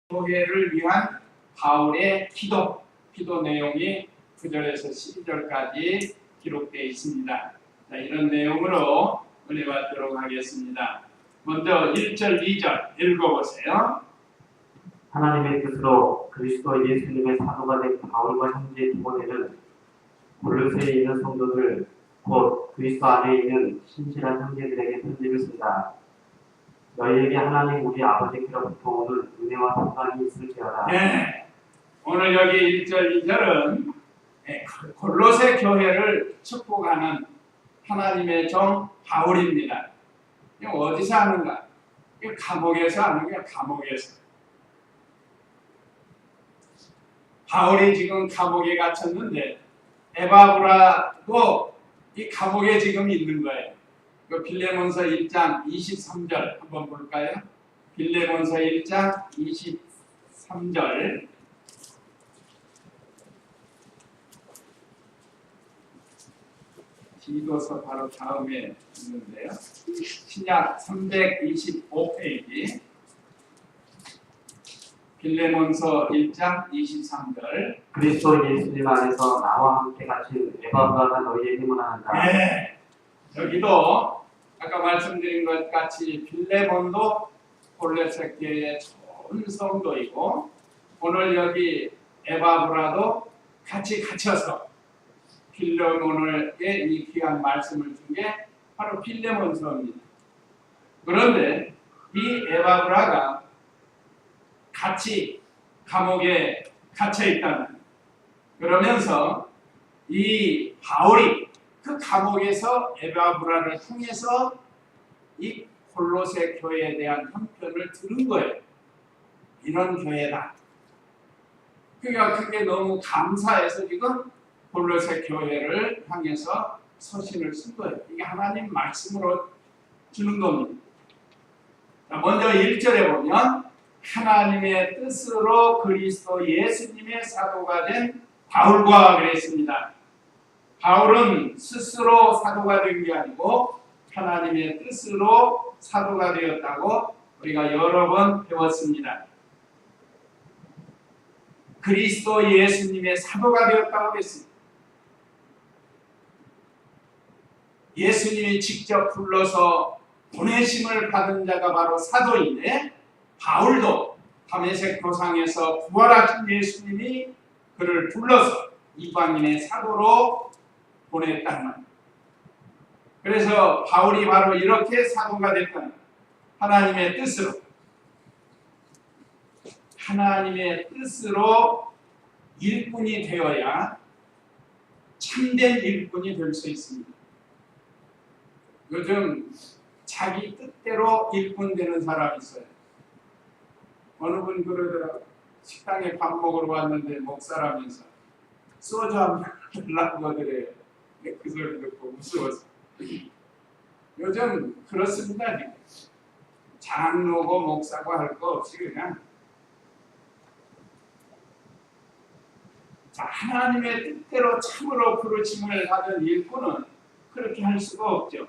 교회를 위한 바울의 기도 내용이 9절에서 12절까지 기록되어 있습니다. 자, 이런 내용으로 은혜 받도록 하겠습니다. 먼저 1절, 2절 읽어보세요. 하나님의 뜻으로 그리스도 예수님의 사도가 된 바울과 형제 디모데는 골로새에 있는 성도들 곧 그리스도 안에 있는 신실한 형제들에게 편지를 쓴다. 너희에게 하나님 우리 아버지께로부터 오는 은혜와 평강이 있을지어다. 네, 오늘 여기 1절, 2절은 골로새 교회를 축복하는 하나님의 종 바울입니다. 이거 어디서 하는가? 이거 감옥에서 하는 거야. 감옥에서. 바울이 지금 감옥에 갇혔는데 에바브라도 이 감옥에 지금 있는 거예요. 그 빌레몬서 1장 23절 한번 볼까요? 빌레몬서 1장 23절. 디도서 바로 다음에 있는데요. 신약 325페이지. 빌레몬서 1장 23절. 그리스도 예수님 안에서 나와 함께 갇힌 에바브라가 너희에게 문안한다. 네. 여기도 아까 말씀드린 것 같이 빌레몬도 골로새 교회의 좋은 성도이고 오늘 여기 에바브라도 같이 갇혀서 빌레몬에게 이 귀한 말씀을 준 게 바로 빌레몬서입니다. 그런데 이 에바브라가 같이 감옥에 갇혀 있다는 그러면서 이 바울이 그 감옥에서 에바브라를 통해서 이 골로새 교회에 대한 형편을 들은 거예요. 이런 교회다. 그러니까 그게 너무 감사해서 지금 골로새 교회를 향해서 서신을 쓴 거예요. 이게 하나님 말씀으로 주는 겁니다. 자, 먼저 1절에 보면 하나님의 뜻으로 그리스도 예수님의 사도가 된 바울과 그랬습니다. 바울은 스스로 사도가 된 게 아니고 하나님의 뜻으로 사도가 되었다고 우리가 여러 번 배웠습니다. 그리스도 예수님의 사도가 되었다고 했습니다. 예수님이 직접 불러서 보내심을 받은 자가 바로 사도인데 바울도 다메섹 도상에서 부활하신 예수님이 그를 불러서 이방인의 사도로 보냈다는 말입니다. 그래서 바울이 바로 이렇게 사도가 됐다는 하나님의 뜻으로 일꾼이 되어야 참된 일꾼이 될 수 있습니다. 요즘 자기 뜻대로 일꾼 되는 사람이 있어요. 어느 분 그러더라고요. 식당에 밥 먹으러 왔는데 목사라면서 소주 한 병 달라고 하더래요. 그 소리 듣고 무서웠어요. 요즘 그렇습니다. 지금. 장로고 목사고 할 거 없이 그냥 자, 하나님의 뜻대로 참으로 부르심을 받은 일꾼은 그렇게 할 수가 없죠.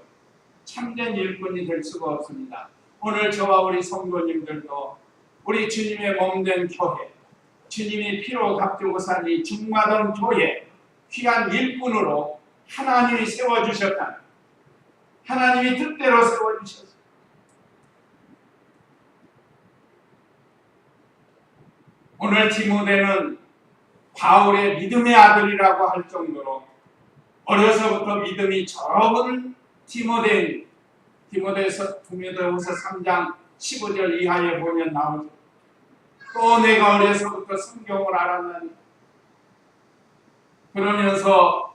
참된 일꾼이 될 수가 없습니다. 오늘 저와 우리 성도님들도 우리 주님의 몸된 교회, 주님이 피로 값주고 산 이 중마동 교회 귀한 일꾼으로 하나님이 세워주셨다. 하나님이 뜻대로 세워주셨다. 오늘 디모데는 바울의 믿음의 아들이라고 할 정도로 어려서부터 믿음이 적은 디모데서 3장 15절 이하에 보면 나오죠. 또 내가 어려서부터 성경을 알았나니 그러면서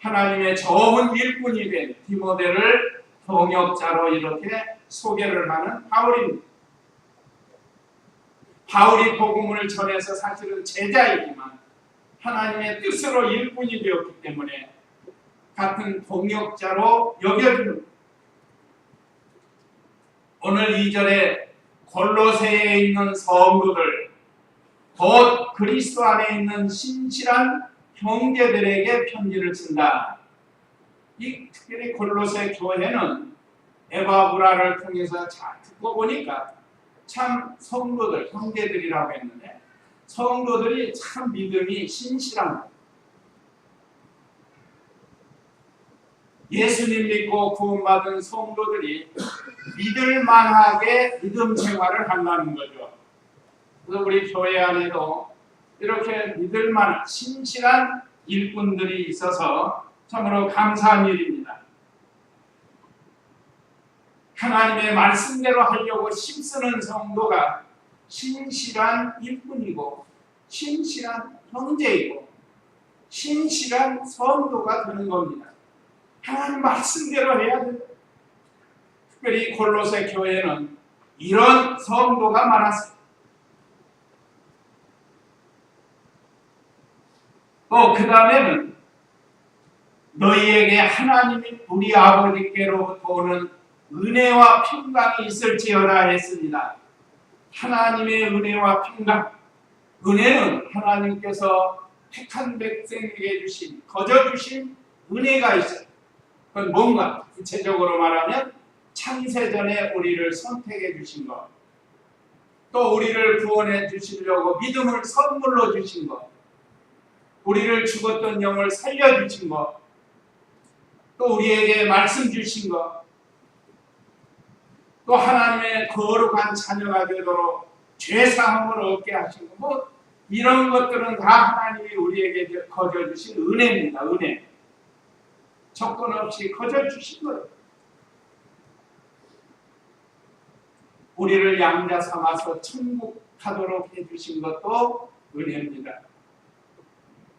하나님의 좋은 일꾼이 된 디모데를 동역자로 이렇게 소개를 하는 바울입니다. 바울이 복음을 전해서 사실은 제자이지만 하나님의 뜻으로 일꾼이 되었기 때문에 같은 동역자로 여겨집니다. 오늘 2절에 골로새에 있는 성도들 곧 그리스도 안에 있는 신실한 형제들에게 편지를 쓴다. 이 특별히 골로새 교회는 에바브라를 통해서 잘 듣고 보니까 참 성도들, 형제들이라고 했는데 성도들이 참 믿음이 신실한 거예요. 예수님 믿고 구원받은 성도들이 믿을만하게 믿음 생활을 한다는 거죠. 그래서 우리 교회 안에도 이렇게 믿을만한 신실한 일꾼들이 있어서 참으로 감사한 일입니다. 하나님의 말씀대로 하려고 힘쓰는 성도가 신실한 일꾼이고 신실한 형제이고 신실한 성도가 되는 겁니다. 하나님 말씀대로 해야 돼요. 특별히 골로새 교회는 이런 성도가 많았어요. 또 그 다음에는 너희에게 하나님이 우리 아버지께로부터 오는 은혜와 평강이 있을지어다 했습니다. 하나님의 은혜와 평강. 은혜는 하나님께서 택한 백성에게 주신, 거저 주신 은혜가 있어요. 그건 뭔가 구체적으로 말하면 창세전에 우리를 선택해 주신 것, 또 우리를 구원해 주시려고 믿음을 선물로 주신 것, 우리를 죽었던 영을 살려주신 것, 또 우리에게 말씀 주신 것, 또 하나님의 거룩한 자녀가 되도록 죄사함을 얻게 하신 것, 뭐 이런 것들은 다 하나님이 우리에게 거저 주신 은혜입니다. 은혜. 조건 없이 거저 주신 거예요. 우리를 양자 삼아서 천국 가도록 해주신 것도 은혜입니다.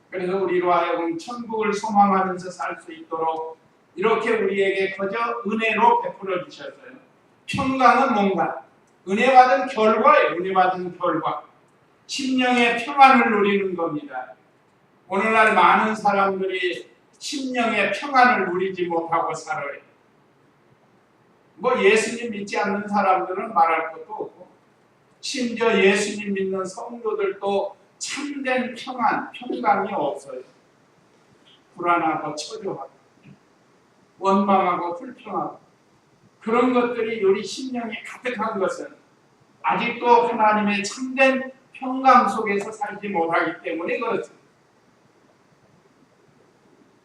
그래서 우리로 하여금 천국을 소망하면서 살 수 있도록 이렇게 우리에게 거저 은혜로 베풀어 주셨어요. 평강은 뭔가? 은혜 받은 결과예요. 은혜 받은 결과. 심령의 평안을 누리는 겁니다. 오늘날 많은 사람들이 심령의 평안을 누리지 못하고 살아요. 뭐 예수님 믿지 않는 사람들은 말할 것도 없고 심지어 예수님 믿는 성도들도 참된 평안, 평강이 없어요. 불안하고 초조하고 원망하고 불평하고 그런 것들이 우리 심령에 가득한 것은 아직도 하나님의 참된 평강 속에서 살지 못하기 때문에 그렇습니다.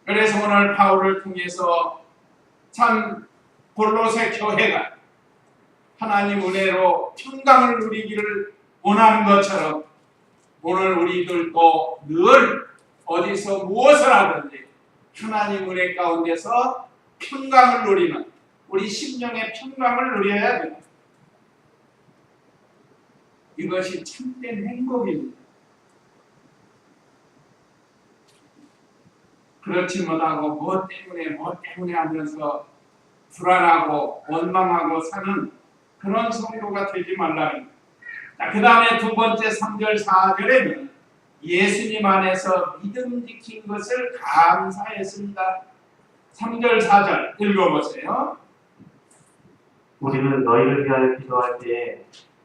그래서 오늘 바울을 통해서 참 골로새 교회가 하나님 은혜로 평강을 누리기를 원하는 것처럼 오늘 우리들도 늘 어디서 무엇을 하든지 하나님 은혜 가운데서 평강을 누리는 우리 심령의 평강을 누려야 됩니다. 이것이 참된 행복입니다. 그렇지 못하고 뭐 때문에 하면서 불안하고 원망하고 사는 그런 성도가 되지 말라는 거예요. 그 다음에 두 번째 3절 4절에는 예수님 안에서 믿음 지킨 것을 감사했습니다. 3절 4절 읽어보세요. 우리는 너희를 위하여 기도할 때에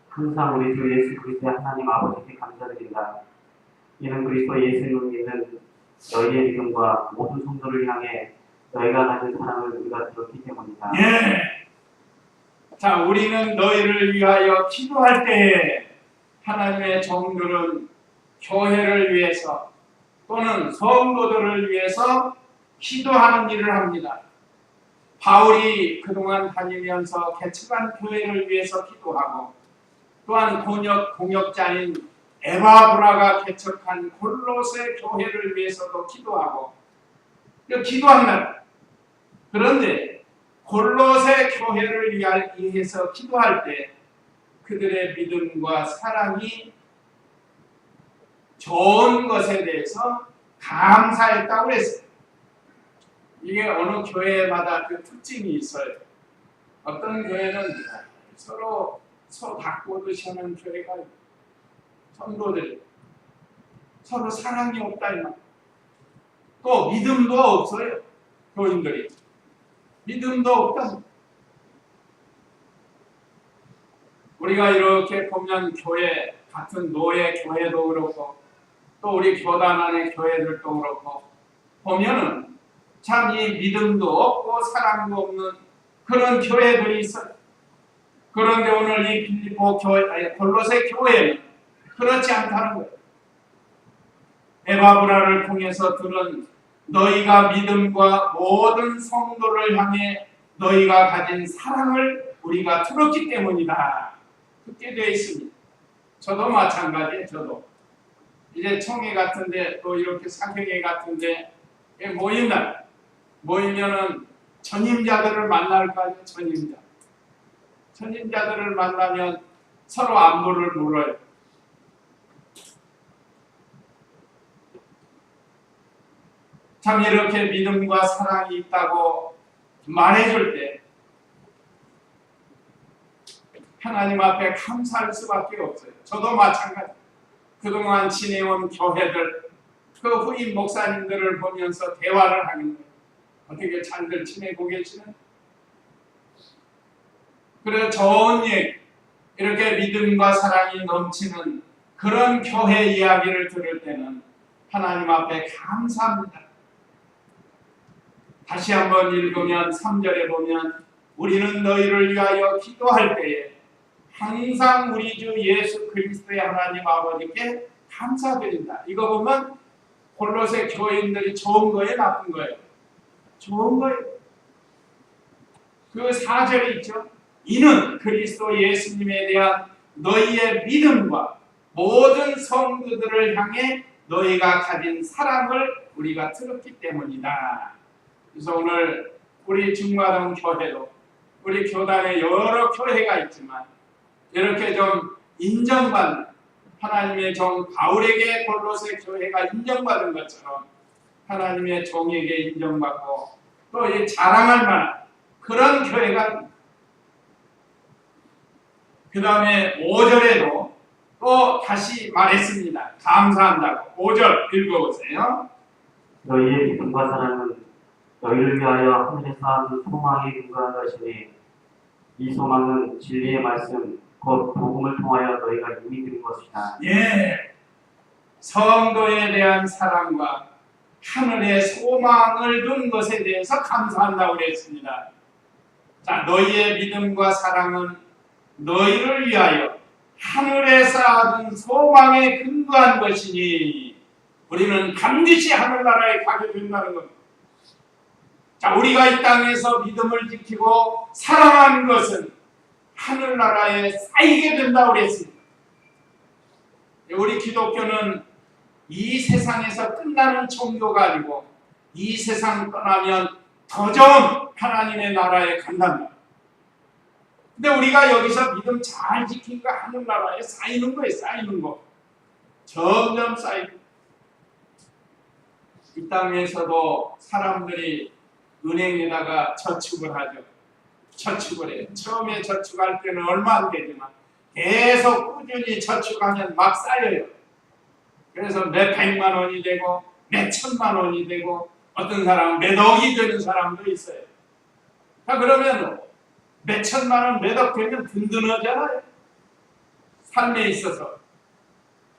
항상 우리 주 예수 그리스도의 하나님 아버지께 감사드린다. 이는 그리스도 예수를 믿는 너희의 믿음과 모든 성도를 향해 너희가 가진 사랑을 우리가 들었기 때문이다. 예. 자, 우리는 너희를 위하여 기도할 때에 하나님의 종들은 교회를 위해서 또는 성도들을 위해서 기도하는 일을 합니다. 바울이 그동안 다니면서 개척한 교회를 위해서 기도하고 또한 공역자인 에바브라가 개척한 골로새 교회를 위해서도 기도하고 기도한다. 그런데 골로새 교회를 위해서 기도할 때 그들의 믿음과 사랑이 좋은 것에 대해서 감사했다고 했어요. 이게 어느 교회마다 그 특징이 있어요. 어떤 교회는 서로 바꾸듯이 하는 교회가 성도들 서로 사랑이 없다 이 말. 또 믿음도 없어요. 교인들이 믿음도 없다. 우리가 이렇게 보면 교회 같은 노예 교회도 그렇고 또 우리 교단 안의 교회들도 그렇고 보면은 참 이 믿음도 없고 사랑도 없는 그런 교회들이 있어요. 그런데 오늘 이 빌립보 교회, 아니 골로새 교회는 그렇지 않다는 거예요. 에바브라를 통해서 들은 너희가 믿음과 모든 성도를 향해 너희가 가진 사랑을 우리가 들었기 때문이다. 그렇게 되어 있습니다. 저도 마찬가지예요. 저도 이제 총회 같은데 또 이렇게 사경회 같은데 모이면은 전임자들을 만날 거 아니에요. 전임자들을 만나면 서로 안부를 물어요. 참 이렇게 믿음과 사랑이 있다고 말해줄 때 하나님 앞에 감사할 수밖에 없어요. 저도 마찬가지. 그동안 지내온 교회들, 그 후임 목사님들을 보면서 대화를 하는 거예요. 어떻게 잘들 지내고 계시는? 그래서 좋은 얘기, 이렇게 믿음과 사랑이 넘치는 그런 교회 이야기를 들을 때는 하나님 앞에 감사합니다. 다시 한번 읽으면 3절에 보면 우리는 너희를 위하여 기도할 때에 항상 우리 주 예수 그리스도의 하나님 아버지께 감사드린다. 이거 보면 골로새 교인들이 좋은 거예요, 나쁜 거예요? 좋은 거예요. 그 4절에 있죠. 이는 그리스도 예수님에 대한 너희의 믿음과 모든 성도들을 향해 너희가 가진 사랑을 우리가 들었기 때문이다. 그래서 오늘 우리 중마동 교회도 우리 교단에 여러 교회가 있지만 이렇게 좀 인정받는 하나님의 종 바울에게 골로새 교회가 인정받은 것처럼 하나님의 종에게 인정받고 또 이 자랑할 만한 그런 교회가 그 다음에 5절에도 또 다시 말했습니다. 감사한다고. 5절 읽어보세요. 너희의 믿음과 사랑은 너희를 위하여 하늘에 쌓은 소망에 근거한 것이니 이 소망은 진리의 말씀 곧 복음을 통하여 너희가 이미 들은 것이다. 예, 성도에 대한 사랑과 하늘의 소망을 둔 것에 대해서 감사한다고 그랬습니다. 자, 너희의 믿음과 사랑은 너희를 위하여 하늘에 쌓아둔 소망에 근거한 것이니 우리는 반드시 하늘나라에 가게 된다는 겁니다. 자, 우리가 이 땅에서 믿음을 지키고 사랑하는 것은 하늘나라에 쌓이게 된다고 그랬습니다. 우리 기독교는 이 세상에서 끝나는 종교가 아니고 이 세상 떠나면 더 좋은 하나님의 나라에 간답니다. 근데 우리가 여기서 믿음 잘 지키니까 하늘나라에 쌓이는 거예요. 쌓이는 거. 점점 쌓이고. 이 땅에서도 사람들이 은행에다가 저축을 하죠. 저축을 해요. 처음에 저축할 때는 얼마 안 되지만 계속 꾸준히 저축하면 막 쌓여요. 그래서 몇 백만 원이 되고 몇 천만 원이 되고 어떤 사람은 몇 억이 되는 사람도 있어요. 자, 그러면 몇 천만 원, 몇 억 되면 든든하잖아요. 삶에 있어서.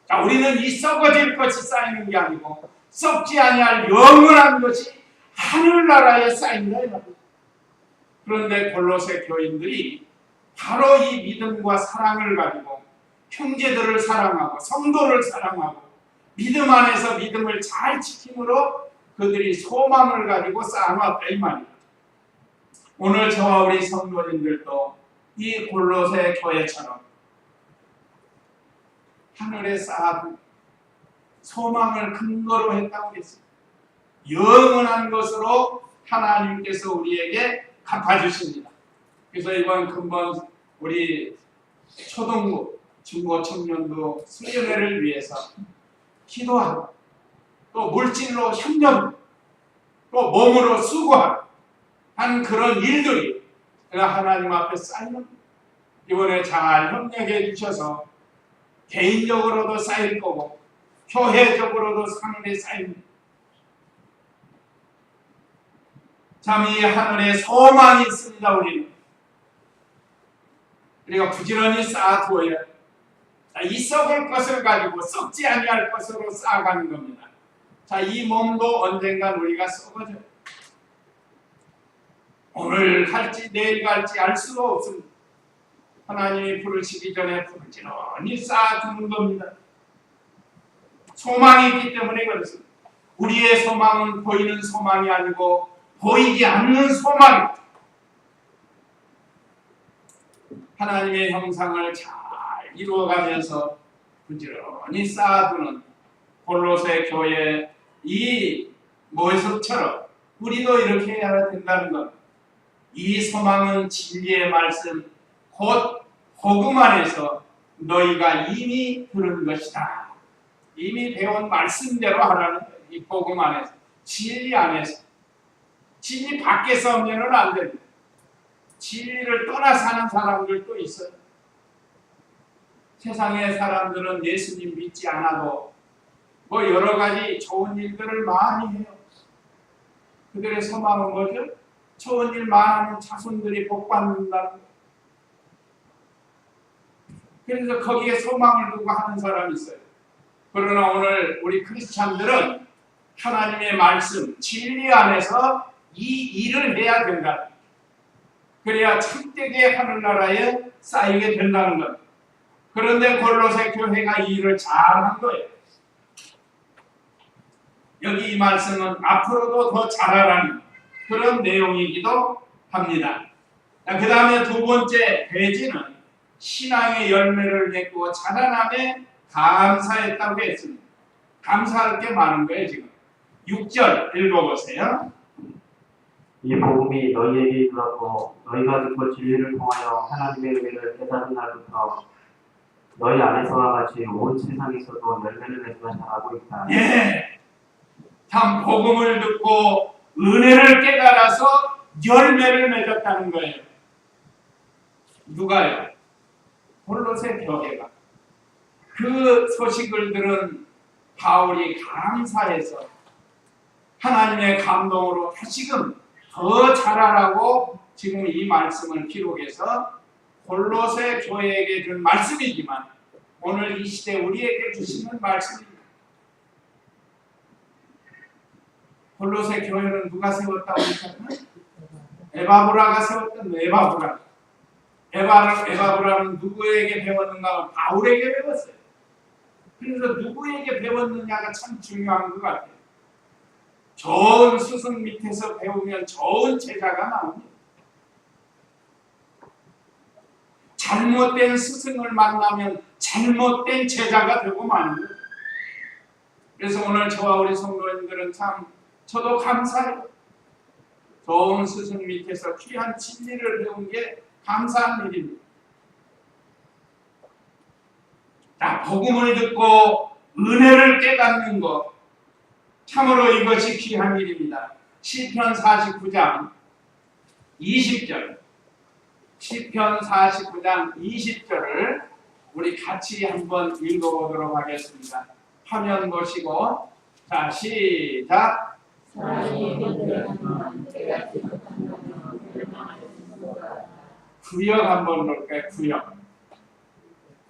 자, 우리는 이 썩어질 것이 쌓이는 게 아니고 썩지 아니할 영원한 것이 하늘나라에 쌓인다 이 말이에요. 그런데 골로새 교인들이 바로 이 믿음과 사랑을 가지고 형제들을 사랑하고 성도를 사랑하고 믿음 안에서 믿음을 잘 지킴으로 그들이 소망을 가지고 쌓아놨다 이 말입니다. 오늘 저와 우리 성도님들도 이 골로새 교회처럼 하늘에 쌓아둔 소망을 근거로 했다고 했습니다. 영원한 것으로 하나님께서 우리에게 갚아주십니다. 그래서 이번 근본 우리 초등부, 중고 청년도 수련회를 위해서 기도하고 또 물질로 협력, 또 몸으로 수고하고 한 그런 일들이 하나님 앞에 쌓이는 이번에 잘 협력해 주셔서 개인적으로도 쌓일 거고 교회적으로도 하늘에 쌓입니다. 참 이 하늘에 소망이 있습니다. 우리는 우리가 부지런히 쌓아두어야 이 썩을 것을 가지고 썩지 아니할 것으로 쌓아가는 겁니다. 자, 이 몸도 언젠간 우리가 썩어져요. 오늘 갈지 내일 갈지 알 수가 없습니다. 하나님이 부르시기 전에 부르지런히 쌓아두는 겁니다. 소망이 있기 때문에 그렇습니다. 우리의 소망은 보이는 소망이 아니고 보이지 않는 소망입니다. 하나님의 형상을 잘 이루어가면서 부지런히 쌓아두는 골로새 교회 이 모습처럼 우리도 이렇게 해야 된다는 것. 이 소망은 진리의 말씀 곧 복음 안에서 너희가 이미 들은 것이다. 이미 배운 말씀대로 하라는 거예요. 이 복음 안에서, 진리 안에서. 진리 밖에서 하면은 안 됩니다. 진리를 떠나 사는 사람들도 있어요. 세상의 사람들은 예수님 믿지 않아도 뭐 여러 가지 좋은 일들을 많이 해요. 그들의 소망은 뭐죠? 좋은 일 많은 자손들이 복받는다는 거예요. 그래서 거기에 소망을 두고 하는 사람이 있어요. 그러나 오늘 우리 크리스찬들은 하나님의 말씀, 진리 안에서 이 일을 해야 된다. 그래야 참되게 하늘나라에 쌓이게 된다는 것. 그런데 골로새 교회가 이 일을 잘한 거예요. 여기 이 말씀은 앞으로도 더 잘하라는 그런 내용이기도 합니다. 그 다음에 두 번째 돼지는 신앙의 열매를 맺고 자라남에 감사했다고 했습니다. 감사할 게 많은 거예요. 지금 6절 읽어보세요. 이 복음이 너희에게 이르렀고 너희가 듣고 진리를 통하여 하나님의 은혜를 깨달은 날부터 너희 안에서와 같이 온 세상에서도 열매를 맺으며 자라고 있다. 예, 참 복음을 듣고 은혜를 깨달아서 열매를 맺었다는 거예요. 누가요? 골로새 교회가. 그 소식을 들은 바울이 감사해서 하나님의 감동으로 다시금 더 잘하라고 지금 이 말씀을 기록해서 골로새 교회에게 준 말씀이지만 오늘 이 시대 우리에게 주시는 말씀입니다. 골로새 교회는 누가 세웠다고 했잖아요? 에바브라가 세웠던 에바브라. 에바브라는 누구에게 배웠는가? 바울에게 배웠어요. 그래서 누구에게 배웠느냐가 참 중요한 것 같아요. 좋은 스승 밑에서 배우면 좋은 제자가 나옵니다. 잘못된 스승을 만나면 잘못된 제자가 되고 마는 거예요. 그래서 오늘 저와 우리 성도님들은 참 저도 감사해요. 좋은 스승 밑에서 귀한 진리를 배운 게 감사한 일입니다. 자, 복음을 듣고 은혜를 깨닫는 것 참으로 이것이 귀한 일입니다. 시편 49장 20절 시편 49장 20절을 우리 같이 한번 읽어보도록 하겠습니다. 화면 보시고 자 시작. 구역 한번 볼까요?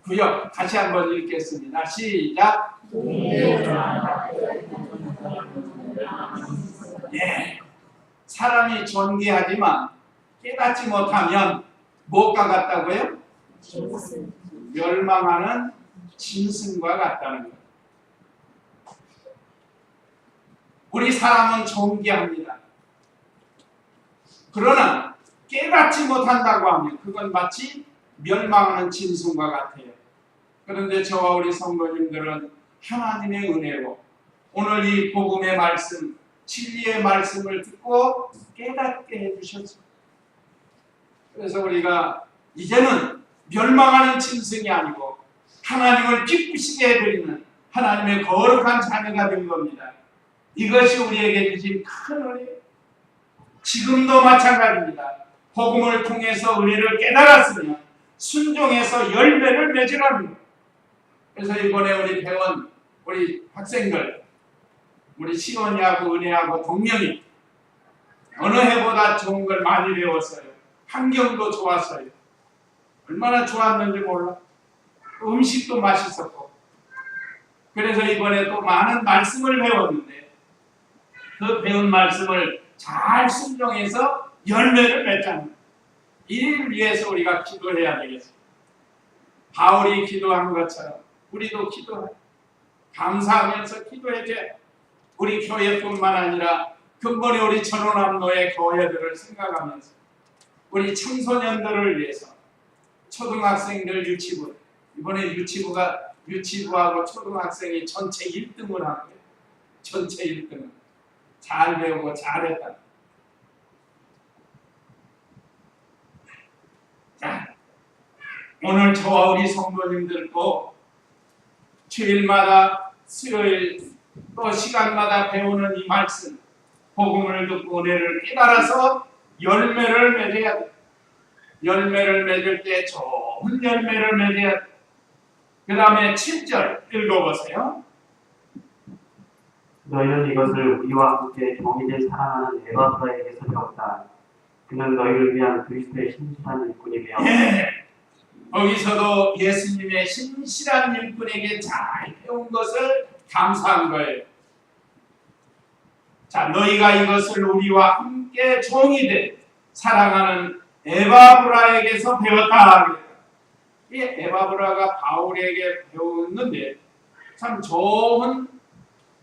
구역 다시 한번 읽겠습니다. 시작. 예, 사람이 존귀하지만 깨닫지 못하면 뭐가 같다고요? 멸망하는 짐승과 같다는 거예요. 우리 사람은 존귀합니다. 그러나 깨닫지 못한다고 하면 그건 마치 멸망하는 짐승과 같아요. 그런데 저와 우리 성도님들은 하나님의 은혜로 오늘 이 복음의 말씀, 진리의 말씀을 듣고 깨닫게 해주셨습니다. 그래서 우리가 이제는 멸망하는 짐승이 아니고 하나님을 기쁘시게 해드리는 하나님의 거룩한 자녀가 된 겁니다. 이것이 우리에게 주신 큰 은혜예요. 지금도 마찬가지입니다. 복음을 통해서 은혜를 깨달았으면 순종해서 열매를 맺으라는 거예요. 그래서 이번에 우리 배운 우리 학생들, 우리 시원이하고 은혜하고 동명이 어느 해보다 좋은 걸 많이 배웠어요. 환경도 좋았어요. 얼마나 좋았는지 몰라. 음식도 맛있었고. 그래서 이번에 또 많은 말씀을 배웠는데 그 배운 말씀을 잘 순종해서 열매를 맺자는 이를 위해서 우리가 기도해야 되겠습니다. 바울이 기도한 것처럼 우리도 기도해. 감사하면서 기도해줘야 우리 교회뿐만 아니라 근본에 우리 전원암로의 교회들을 생각하면서 우리 청소년들을 위해서 초등학생들 유치부 이번에 유치부하고 초등학생이 전체 1등을 한 거예요. 전체 1등을 잘 배우고 잘했다. 자, 오늘 저와 우리 성도님들도 주일마다 수요일 또 시간마다 배우는 이 말씀 복음을 듣고 은혜를 깨달아서 열매를 맺어야 돼. 열매를 맺을 때 좋은 열매를 맺어야 돼. 그 다음에 7절 읽어보세요. 너희는 이것을 우리와 함께 정의를 사랑하는 에바브라에게서 배웠다. 그는 너희를 위한 그리스도의 신실한 일꾼이며 거기서도 예수님의 신실한 일꾼에게 잘 배운 것을 감사한 거예요. 자, 너희가 이것을 우리와 함께 종이 된 사랑하는 에바브라에게서 배웠다. 이 에바브라가 바울에게 배웠는데 참 좋은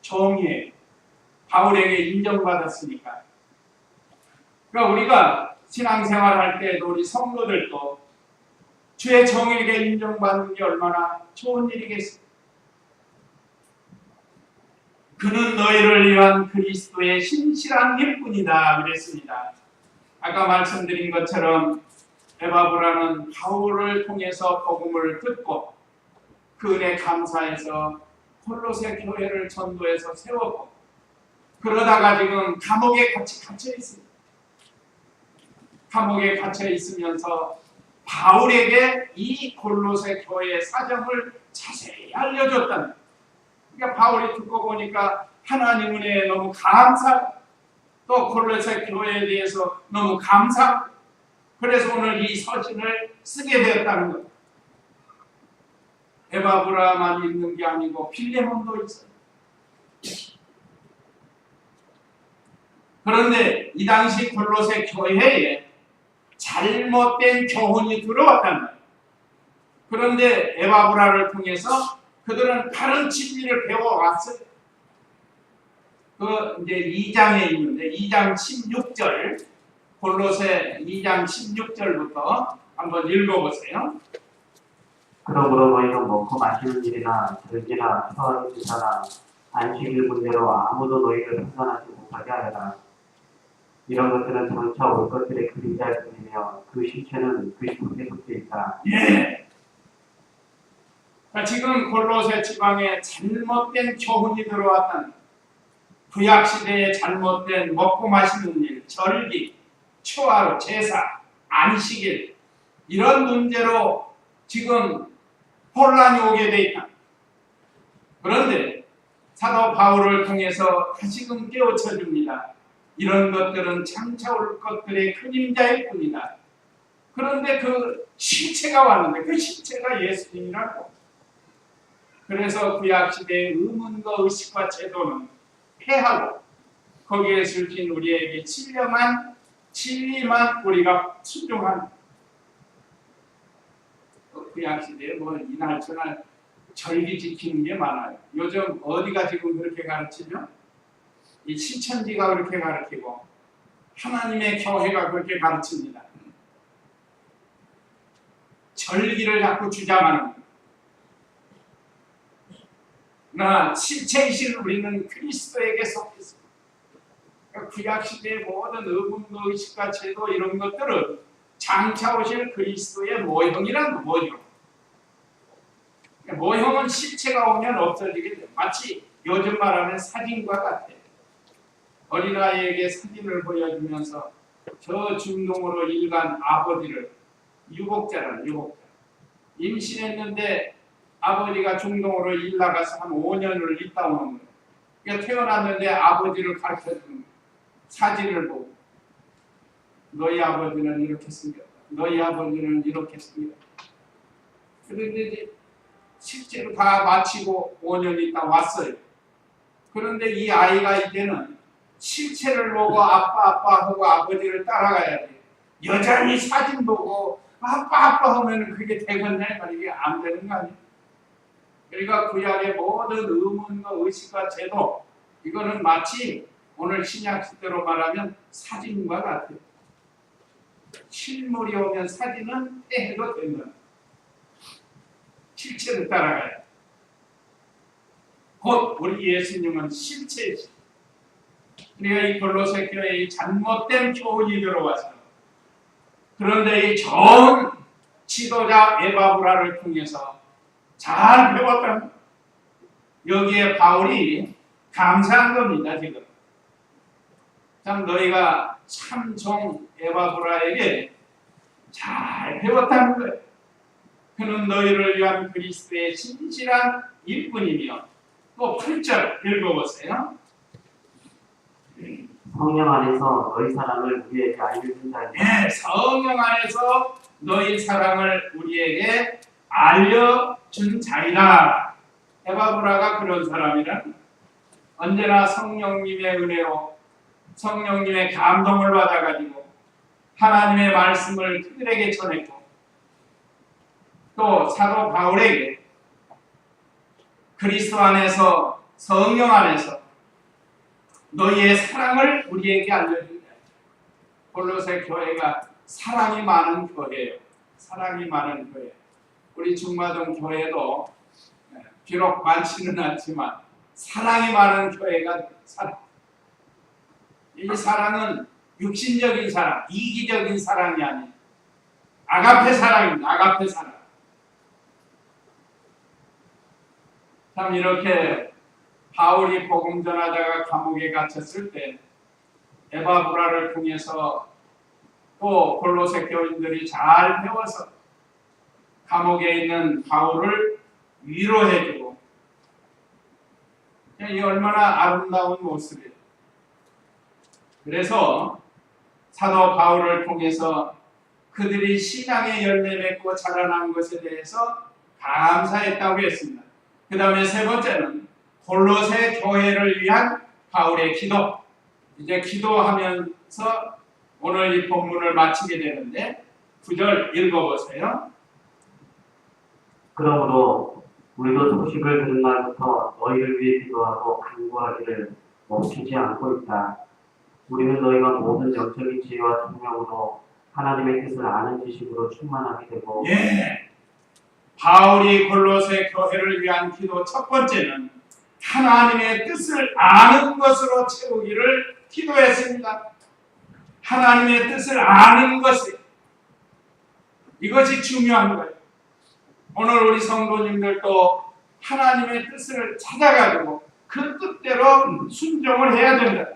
종이에요. 바울에게 인정받았으니까. 그러니까 우리가 신앙생활 할 때도 우리 성도들도 주의 종에게 인정받는 게 얼마나 좋은 일이겠습니까? 그는 너희를 위한 그리스도의 신실한 일꾼이다 그랬습니다. 아까 말씀드린 것처럼 에바브라는 바울을 통해서 복음을 듣고 그 은혜 감사해서 콜로새 교회를 전도해서 세웠고 그러다가 지금 감옥에 갇혀 있습니다. 감옥에 갇혀 있으면서 바울에게 이 콜로새 교회의 사정을 자세히 알려줬다는. 그러니까 바울이 듣고 보니까 하나님 은혜에 너무 감사하고 또 콜로새 교회에 대해서 너무 감사하고 그래서 오늘 이 서신을 쓰게 되었다는 것. 에바브라만 있는 게 아니고 필레몬도 있어요. 그런데 이 당시 골로새 교회에 잘못된 교훈이 들어왔단 말이에요. 그런데 에바브라를 통해서 그들은 다른 진리를 배워왔어요. 그 이제 2장에 있는데 2장 16절 골로새 2장 16절부터 한번 읽어보세요. 그러므로 너희는 먹고 마시는 일이나 절기나 초하루 제사나 안식일 문제로 아무도 너희를 판단하지 못하게 하여라. 이런 것들은 장차 올 것들의 그림자일 뿐이며 그 실체는 그리스도께 속해 있다. 예. 지금 골로새 지방에 잘못된 교훈이 들어왔다는 구약 시대에 잘못된 먹고 마시는 일, 절기, 초하루, 제사, 안식일 이런 문제로 지금 혼란이 오게 돼 있다. 그런데 사도 바울을 통해서 다시금 깨우쳐 줍니다. 이런 것들은 장차 올 것들의 그림자일 뿐이다. 그런데 그 실체가 왔는데 그 실체가 예수님이라고. 그래서 구약 시대의 의문과 의식과 제도는 폐하고 거기에 술진 우리에게 진리만 우리가 순종한. 구약 시대에 뭐 이날 저날 절기 지키는 게 많아요. 요즘 어디가 지금 그렇게 가르치죠? 이 신천지가 그렇게 가르치고 하나님의 교회가 그렇게 가르칩니다. 절기를 자꾸 주장하는 거예요. 나 실체이신 우리는 그리스도에게 속해 있습니다. 구약 시대의 모든 의문과 의식과 제도 이런 것들은 장차 오실 그리스도의 모형이란 모형. 모형은 실체가 오면 없어지게 돼요. 마치 요즘 말하는 사진과 같아요. 어린아이에게 사진을 보여주면서 저 중동으로 일간 아버지를 유복자라는 유복자. 임신했는데 아버지가 중동으로 일 나가서 한 5년을 있다 오는 거예요. 그러니까 태어났는데 아버지를 가르쳐주는 거예요. 사진을 보고 너희 아버지는 이렇게 생겼다. 너희 아버지는 이렇게 생겼다. 그런데 이제 실제로 다 마치고 5년 있다 왔어요. 그런데 이 아이가 이제는 실체를 보고 아빠 하고 아버지를 따라가야 돼. 여전히 사진 보고 아빠 하면은 그게 되겠냐? 이게 안 되는 거 아니에요? 그러니까 구약의 모든 의문과 의식과 제도, 이거는 마치 오늘 신약 시대로 말하면 사진과 같아요. 실물이 오면 사진은 떼해도 되는 거예요. 실체를 따라가요. 곧 우리 예수님은 실체이시. 그러니까 이 골로새 교회의 잘못된 교훈이 들어와서, 그런데 이 좋은 지도자 에바브라를 통해서 잘 배웠던, 여기에 바울이 감사한 겁니다. 지금 참 너희가 참종 에바브라에게 잘 배웠다는 거예요. 그는 너희를 위한 그리스도의 신실한 일꾼이며, 또 8절 읽어보세요. 성령 안에서 너희 사랑을 우리에게 알려준 자이다. 네, 성령 안에서 너희 사랑을 우리에게 알려준 자이다. 에바브라가 그런 사람이란 언제나 성령님의 은혜로, 성령님의 감동을 받아가지고 하나님의 말씀을 그들에게 전했고, 또 사도 바울에게 그리스도 안에서, 성령 안에서 너희의 사랑을 우리에게 알려준다. 골로새 교회가 사랑이 많은 교회예요. 사랑이 많은 교회. 우리 중마동 교회도 비록 많지는 않지만 사랑이 많은 교회가 사랑. 이 사랑은 육신적인 사랑, 이기적인 사랑이 아닌 아가페 사랑입니다. 아가페 사랑. 참 이렇게 바울이 복음 전하다가 감옥에 갇혔을 때 에바브라를 통해서, 또 골로새 교인들이 잘 배워서 감옥에 있는 바울을 위로해주고, 이 얼마나 아름다운 모습이에요. 그래서 사도 바울을 통해서 그들이 신앙의 열매 맺고 자라난 것에 대해서 감사했다고 했습니다. 그 다음에 세 번째는 골로새 교회를 위한 바울의 기도. 이제 기도하면서 오늘 이 본문을 마치게 되는데 9절 읽어보세요. 그러므로 우리도 소식을 들은 날부터 너희를 위해 기도하고 간구하기를 멈추지 않고 있다. 우리는 너희가 모든 영적인 지혜와 총명으로 하나님의 뜻을 아는 지식으로 충만하게 되고, 바울이 골로새 교회를 위한 기도 첫 번째는 하나님의 뜻을 아는 것으로 채우기를 기도했습니다. 하나님의 뜻을 아는 것이, 이것이 중요한 거예요. 오늘 우리 성도님들도 하나님의 뜻을 찾아가지고 그 뜻대로 순종을 해야 된다.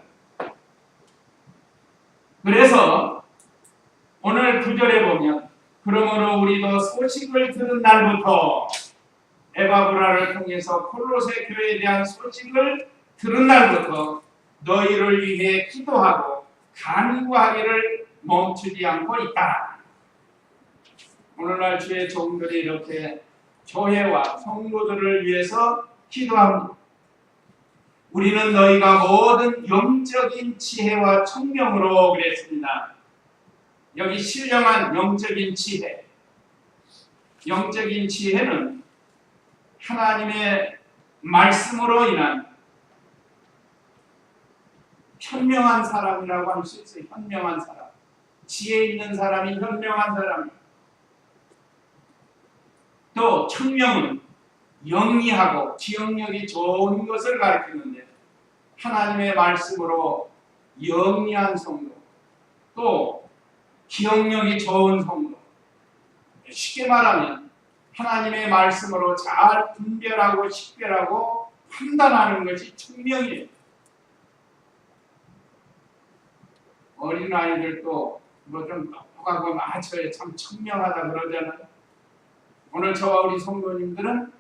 그래서 오늘 9절에 보면, 그러므로 우리도 소식을 들은 날부터, 에바브라를 통해서 골로새 교회에 대한 소식을 들은 날부터 너희를 위해 기도하고 간구하기를 멈추지 않고 있다. 오늘날 주의 종들이 이렇게 교회와 성도들을 위해서 기도합니다. 우리는 너희가 모든 영적인 지혜와 총명으로 그랬습니다. 여기 신령한 영적인 지혜. 영적인 지혜는 하나님의 말씀으로 인한 현명한 사람이라고 할 수 있어요. 현명한 사람. 지혜 있는 사람이 현명한 사람. 또 청명은 영리하고 기억력이 좋은 것을 가리키는데, 하나님의 말씀으로 영리한 성도, 또 기억력이 좋은 성도. 쉽게 말하면 하나님의 말씀으로 잘 분별하고 식별하고 판단하는 것이 청명이에요. 어린아이들도 뭐 좀 똑똑하고 저에 참 청명하다 그러잖아요. 오늘 저와 우리 성도님들은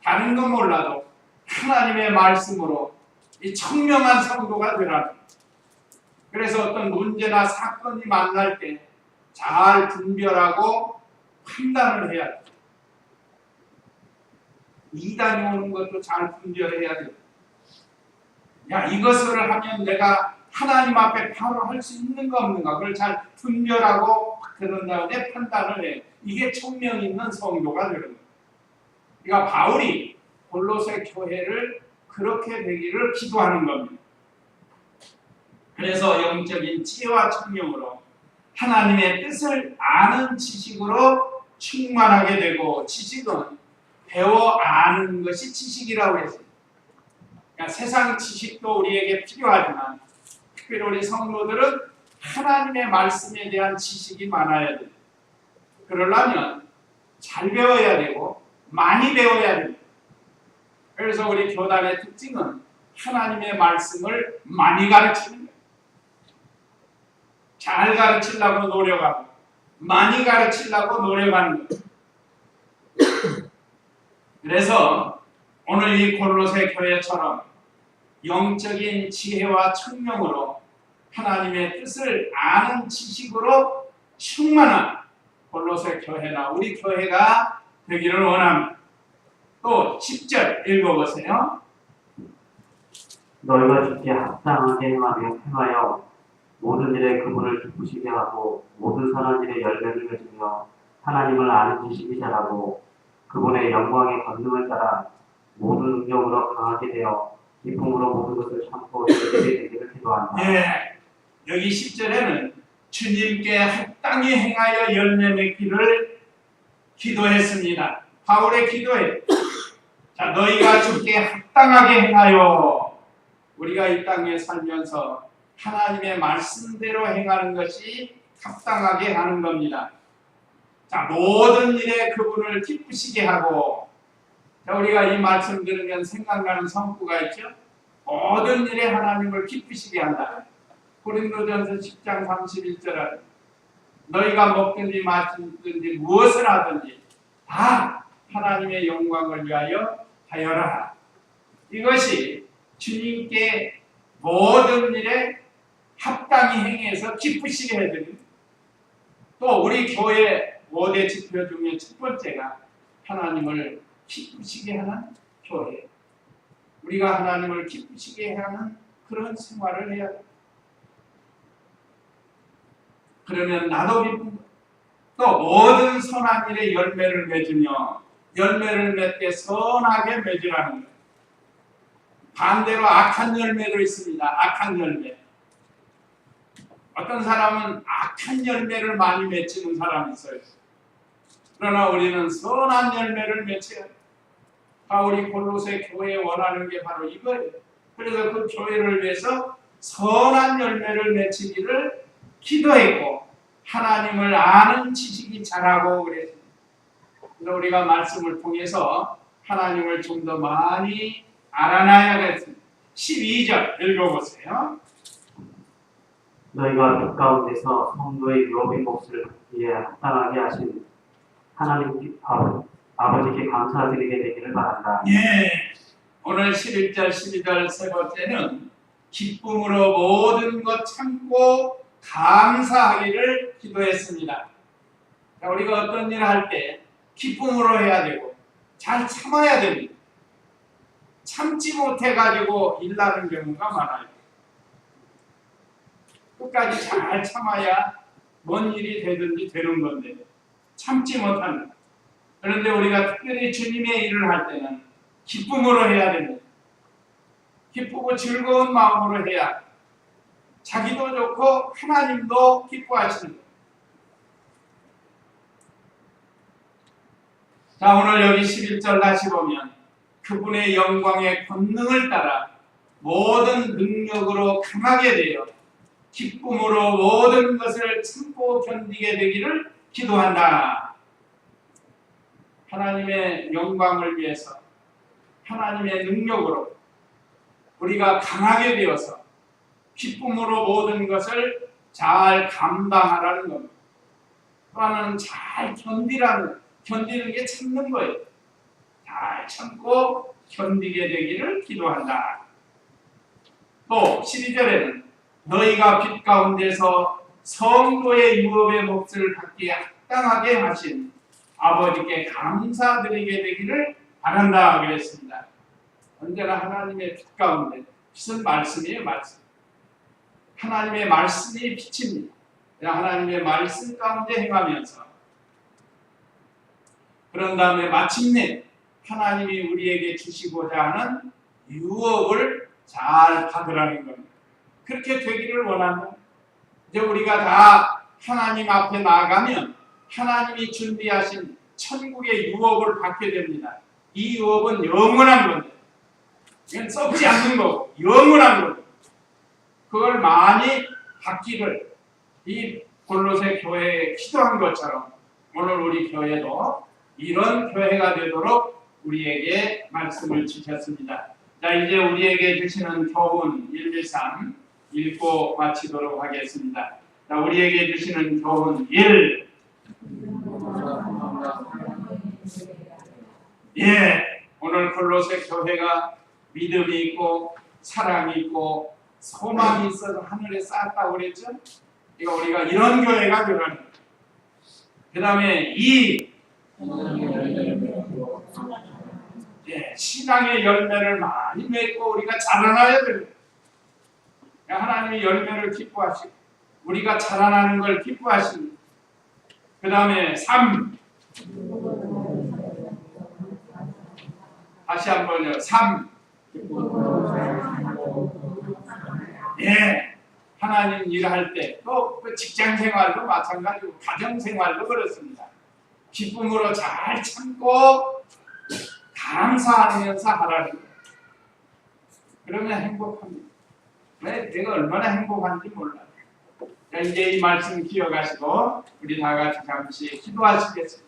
다른 건 몰라도 하나님의 말씀으로 이 청명한 성도가 되라는 거예요. 그래서 어떤 문제나 사건이 만날 때 잘 분별하고 판단을 해야 돼요. 이단이 오는 것도 잘 분별해야 돼요. 야, 이것을 하면 내가 하나님 앞에 바로 할 수 있는가 없는가 그걸 잘 분별하고 그런 다음에 판단을 해요. 이게 총명 있는 성도가 되는 거예요. 그러니까 바울이 골로새 교회를 그렇게 되기를 기도하는 겁니다. 그래서 영적인 지혜와 총명으로 하나님의 뜻을 아는 지식으로 충만하게 되고, 지식은 배워 아는 것이 지식이라고 했습니다. 그러니까 세상 지식도 우리에게 필요하지만 특별히 우리 성도들은 하나님의 말씀에 대한 지식이 많아야 돼요. 그러려면 잘 배워야 되고 많이 배워야 됩니다. 그래서 우리 교단의 특징은 하나님의 말씀을 많이 가르치는 거예요. 잘 가르치려고 노력하고 많이 가르치려고 노력하는 거예요. 그래서 오늘 이 골로새 교회처럼 영적인 지혜와 총명으로 하나님의 뜻을 아는 지식으로 충만한 골로새 교회나 우리 교회가 되기를 원합니다. 또 10절 읽어보세요. 너희가 주께 합당하게 행하여 모든 일에 그분을 기쁘시게 하고 모든 선한 일에 열매를 맺으며 하나님을 아는 지식이 자라고 그분의 영광의 권능을 따라 모든 능력으로 강하게 되어 기쁨으로 모든 것을 참고 즐기게 되기를 기도한다. 예, 여기 10절에는 주님께 합당히 행하여 열매 맺기를 기도했습니다. 바울의 기도에 자, 너희가 주께 합당하게 행하여, 우리가 이 땅에 살면서 하나님의 말씀대로 행하는 것이 합당하게 하는 겁니다. 자, 모든 일에 그분을 기쁘시게 하고, 자, 우리가 이 말씀 들으면 생각나는 성구가 있죠. 모든 일에 하나님을 기쁘시게 한다. 고린도전서 10장 31절에 너희가 먹든지 마시든지 무엇을 하든지 다 하나님의 영광을 위하여 하여라. 이것이 주님께 모든 일에 합당히 행해서 기쁘시게 해드립니다. 또 우리 교회 5대 지표 중에 첫 번째가 하나님을 기쁘시게 하는 교회. 우리가 하나님을 기쁘시게 하는 그런 생활을 해야 돼요. 그러면 나도 기쁜 거. 또 모든 선한 일에 열매를 맺으며 열매를 맺게 선하게 맺으라는 거예요. 반대로 악한 열매도 있습니다. 악한 열매. 어떤 사람은 악한 열매를 많이 맺히는 사람이 있어요. 그러나 우리는 선한 열매를 맺혀야 돼요. 바울이 골로새 교회에 원하는 게 바로 이거예요. 그래서 그 교회를 위해서 선한 열매를 맺히기를 기도했고 하나님을 아는 지식이 자라고 그랬습니다. 그래서 우리가 말씀을 통해서 하나님을 좀 더 많이 알아놔야겠습니다. 12절 읽어보세요. 너희가 빛 가운데서 성도의 유업의 몫을 받기에 합당하게 하신 하나님 아버지께 감사드리게 되기를 바란다. 예, 오늘 11절 12절 세 번째는 기쁨으로 모든 것 참고 감사하기를 기도했습니다. 자, 우리가 어떤 일을 할 때 기쁨으로 해야 되고 잘 참아야 됩니다. 참지 못해가지고 일나는 경우가 많아요. 끝까지 잘 참아야 뭔 일이 되든지 되는 건데 참지 못한다. 그런데 우리가 특별히 주님의 일을 할 때는 기쁨으로 해야 됩니다. 기쁘고 즐거운 마음으로 해야 자기도 좋고 하나님도 기뻐하시는 거예요. 자, 오늘 여기 11절 다시 보면 그분의 영광의 권능을 따라 모든 능력으로 강하게 되어 기쁨으로 모든 것을 참고 견디게 되기를 기도한다. 하나님의 영광을 위해서 하나님의 능력으로 우리가 강하게 되어서 기쁨으로 모든 것을 잘 감당하라는 겁니다. 또 하나는 잘 견디는 게 참는 거예요. 잘 참고 견디게 되기를 기도한다. 또 12절에는 너희가 빛 가운데서 성도의 유업의 몫을 받기에 합당하게 하신 아버지께 감사드리게 되기를 바란다 그랬습니다. 언제나 하나님의 빛 가운데, 빛은 말씀이에요. 말씀. 하나님의 말씀이 빛입니다. 하나님의 말씀 가운데 행하면서 그런 다음에 마침내 하나님이 우리에게 주시고자 하는 유업을 잘 받으라는 겁니다. 그렇게 되기를 원한다. 이제 우리가 다 하나님 앞에 나아가면 하나님이 준비하신 천국의 유업을 받게 됩니다. 이 유업은 영원한 건데, 이건 썩지 않는 거고 영원한 거고, 그걸 많이 받기를 이 골로새 교회에 기도한 것처럼 오늘 우리 교회도 이런 교회가 되도록 우리에게 말씀을 주셨습니다. 자, 이제 우리에게 주시는 교훈 113 읽고 마치도록 하겠습니다. 자, 우리에게 주시는 교훈 1. 오늘 골로새 교회가 믿음이 있고 사랑이 있고 소망이 있어서 하늘에 쌓았다고 그랬죠? 이거 우리가 이런 교회가 되라는 거예요. 그 다음에 2. 신앙의 열매를 많이 맺고 우리가 자라나야 돼요. 하나님이 열매를 기뻐하시고 우리가 자라나는 걸 기뻐하십니다. 그 다음에 3. 다시 한번요. 3. 하나님 일할 때 또 직장 생활도 마찬가지고 가정 생활도 그렇습니다. 기쁨으로 잘 참고 감사하면서 하라는 거예요. 그러면 행복합니다. 왜? 내가 얼마나 행복한지 몰라요. 이제 이 말씀 기억하시고 우리 다 같이 잠시 기도하시겠습니다.